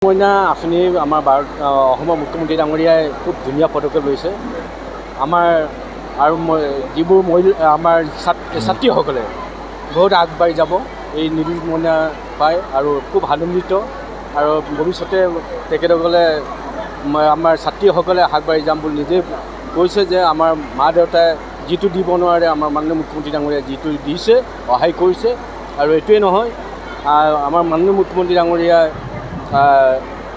মইনা আঁচনি আমাৰ অসমৰ মুখ্যমন্ত্ৰী ডাঙৰীয়াই খুব ধুনীয়া পদক্ষেপ লৈছে। আমাৰ আৰু যিবোৰ আমাৰ ছাত্ৰীসকলে বহুত আগবাঢ়ি যাব এই নিযুত মইনা পায় আৰু খুব আনন্দিত আৰু ভৱিষ্যতে তেখেতসকলে আমাৰ ছাত্ৰীসকলে আগবাঢ়ি যাম বুলি নিজে কৈছে যে আমাৰ মা দেউতাই যিটো দিব নোৱাৰে আমাৰ মাননীয় মুখ্যমন্ত্ৰী ডাঙৰীয়াই যিটো দিছে সহায় কৰিছে। আৰু এইটোৱে নহয়, আমাৰ মাননীয় মুখ্যমন্ত্ৰী ডাঙৰীয়াই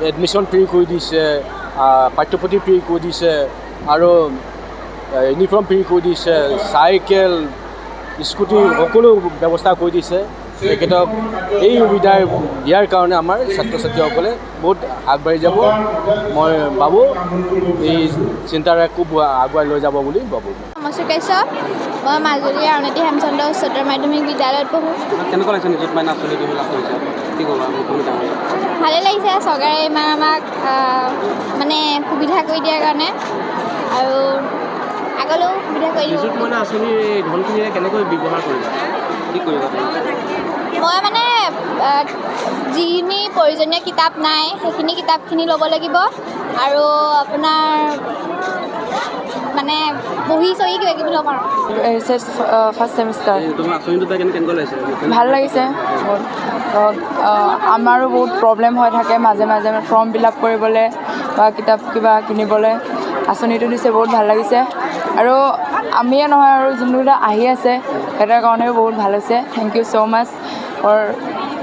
এডমিশ্যন ফ্ৰী কৰি দিছে, পাঠ্যপুথি ফ্ৰী কৰি দিছে আৰু ইউনিফৰ্ম ফ্ৰী কৰি দিছে, চাইকেল স্কুটি সকলো ব্যৱস্থা কৰি দিছে। তেখেতক এই সুবিধা দিয়াৰ কাৰণে আমাৰ ছাত্ৰ ছাত্ৰীসকলে বহুত আগবাঢ়ি যাব। মই ভাবোঁ এই চিন্তাধাৰা খুব আগুৱাই লৈ যাব বুলি ভাবোঁ। নমস্কাৰ কাশ্যপ, মই মাজুলীৰ আৰুণাতী হেমচন্দ্ৰ উচ্চতৰ মাধ্যমিক বিদ্যালয়ত পঢ়োঁ। কেনেকুৱা লাগিছে নিযুত মইনা আঁচনি তুমি লাভ কৰিছা? কি ক'বা মুখ্যমন্ত্ৰী ডাঙৰীয়া? ভালেই লাগিছে, চৰকাৰে ইমান আমাক মানে সুবিধা কৰি দিয়াৰ কাৰণে আৰু আগলৈও সুবিধা কৰি দিব। নিযুত মইনা আঁচনিৰ এই ধনখিনিৰে কেনেকৈ ব্যৱহাৰ কৰিবা? কি কৰিবা? মই মানে যিখিনি প্ৰয়োজনীয় কিতাপ নাই সেইখিনি কিতাপখিনি ল'ব লাগিব আৰু আপোনাৰ মানে বহি চহি কিবা কিবি ল'ম আৰু। First semester. তোমাৰ আঁচনিটো পাই কেনেকুৱা লাগিছে? ভাল লাগিছে। আমাৰো বহুত প্ৰব্লেম হৈ থাকে মাজে মাজে ফৰ্ম ফিল আপ কৰিবলৈ বা কিতাপ কিবা কিনিবলৈ। আঁচনিটো দিছে, বহুত ভাল লাগিছে আৰু আমিয়ে নহয় আৰু যোনবিলাক আহি আছে সিহঁতৰ কাৰণেও বহুত ভাল হৈছে। Thank you so' much for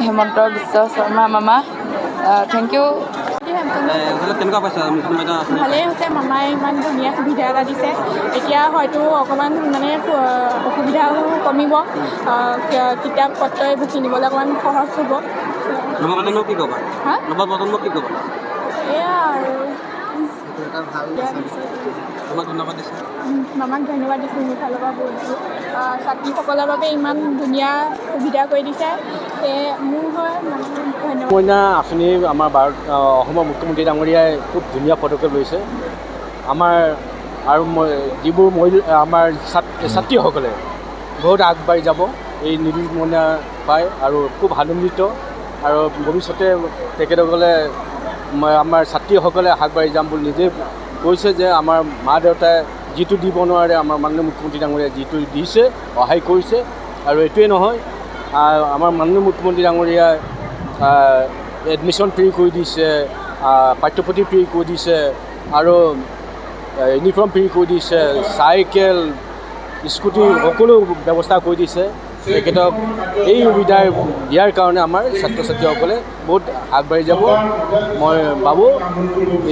Hemanta Biswa Sarma মামা, থেংক ইউ। কেনেকুৱা পাইছা নিযুত মইনা আঁচনি? ভালেই হৈছে, মামাই ইমান ধুনীয়া সুবিধা এটা দিছে। এতিয়া হয়তো অকণমান মানে অসুবিধাও কমিব, কিতাপ পত্ৰ এইবোৰ কিনিবলৈ অকণমান সহজ হ'ব। নৱপ্ৰজন্মক কি ক'বা? নৱপ্ৰজন্মক কি ক'বা? এয়া আৰু তোমাক ধন্যবাদ দিছে। মামাক ধন্যবাদ দিছোঁ মোৰ ফালৰ পৰা বহুত বহুত। ছাত্ৰীসকলৰ বাবে ইমান ধুনীয়া সুবিধা কৰি দিছে, সেয়ে মোৰ হয় মানে ধন্যবাদ। মইনা আঁচনি আমাৰ অসমৰ মুখ্যমন্ত্ৰী ডাঙৰীয়াই খুব ধুনীয়া পদক্ষেপ লৈছে। আমাৰ আৰু যিবোৰ আমাৰ ছাত্ৰীসকলে বহুত আগবাঢ়ি যাব এই নিযুত মইনা পায় আৰু খুব আনন্দিত আৰু ভৱিষ্যতে তেখেতসকলে আমাৰ ছাত্ৰীসকলে আগবাঢ়ি যাম বুলি নিজে কৈছে যে আমাৰ মা দেউতাই যিটো দিব নোৱাৰে আমাৰ মাননীয় মুখ্যমন্ত্ৰী ডাঙৰীয়াই যিটো দিছে সহায় কৰিছে। আৰু এইটোৱে নহয়, আমাৰ মাননীয় মুখ্যমন্ত্ৰী ডাঙৰীয়াই এডমিশ্যন ফ্ৰী কৰি দিছে, পাঠ্যপুথি ফ্ৰী কৰি দিছে আৰু ইউনিফৰ্ম ফ্ৰী কৰি দিছে, চাইকেল স্কুটি সকলো ব্যৱস্থা কৰি দিছে। তেখেতক এই সুবিধা দিয়াৰ কাৰণে আমাৰ ছাত্ৰ ছাত্ৰীসকলে বহুত আগবাঢ়ি যাব। মই ভাবোঁ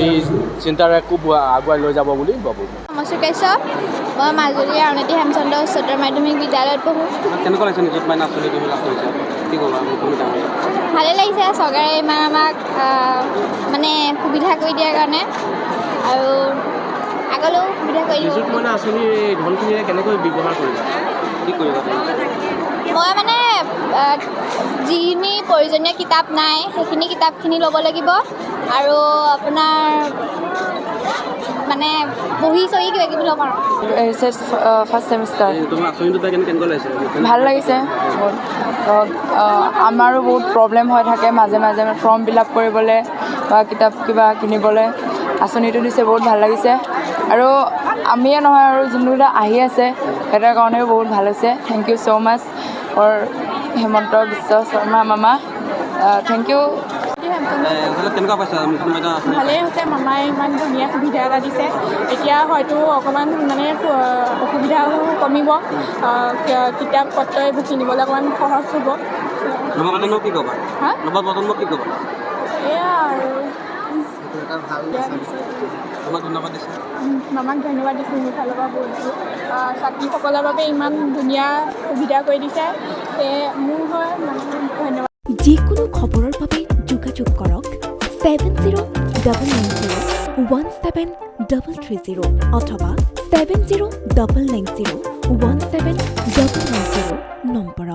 এই চিন্তাধাৰা খুব আগুৱাই লৈ যাব বুলি ভাবোঁ। নমস্কাৰ কাশ্যপ, মই মাজুলীৰ আৰুণাতী হেমচন্দ্ৰ উচ্চতৰ মাধ্যমিক বিদ্যালয়ত পঢ়োঁ। কেনেকুৱা লাগিছে নিযুত মইনা আঁচনি তুমি লাভ কৰিছা? কি ক'বা মুখ্যমন্ত্ৰী ডাঙৰীয়া? ভালেই লাগিছে, চৰকাৰে ইমান আমাক মানে সুবিধা কৰি দিয়াৰ কাৰণে আৰু আগলৈও সুবিধা কৰি দিব। নিযুত মইনা আঁচনিৰ এই ধনখিনিৰে কেনেকৈ ব্যৱহাৰ কৰিবা? কি কৰিবা? মই মানে যিখিনি প্ৰয়োজনীয় কিতাপ নাই সেইখিনি কিতাপখিনি ল'ব লাগিব আৰু আপোনাৰ মানে বহি চহি কিবা কিবি ল'ম আৰু। First semester. তোমাৰ আঁচনিটো পাই কেনেকুৱা লাগিছে? ভাল লাগিছে। আমাৰো বহুত প্ৰব্লেম হৈ থাকে মাজে মাজে ফৰ্ম ফিল আপ কৰিবলৈ বা কিতাপ কিবা কিনিবলৈ। আঁচনিটো দিছে, বহুত ভাল লাগিছে আৰু আমিয়ে নহয় আৰু যোনবিলাক আহি আছে সিহঁতৰ কাৰণেও বহুত ভাল হৈছে। Thank you so' much for Hemanta Biswa Sarma মামা, থেংক ইউ। কেনেকুৱা পাইছা নিযুত মইনা আঁচনি? ভালেই হৈছে, মামাই ইমান ধুনীয়া সুবিধা এটা দিছে। এতিয়া হয়তো অকণমান মানে অসুবিধাও কমিব, কিতাপ পত্ৰ এইবোৰ কিনিবলৈ অকণমান সহজ হ'ব। নৱপ্ৰজন্মক কি ক'বা? নৱপ্ৰজন্মক কি ক'বা? এয়া আৰু তোমাক ধন্যবাদ দিছে। মামাক ধন্যবাদ দিছোঁ মোৰ ফালৰ পৰা বহুত বহুত। ছাত্ৰীসকলৰ বাবে ইমান ধুনীয়া সুবিধা কৰি দিছে, সেয়ে মোৰ হয় মানে ধন্যবাদ। যিকোনো খবৰৰ বাবে যোগাযোগ কৰক 7090173330 অথবা 7099017990 নম্বৰত।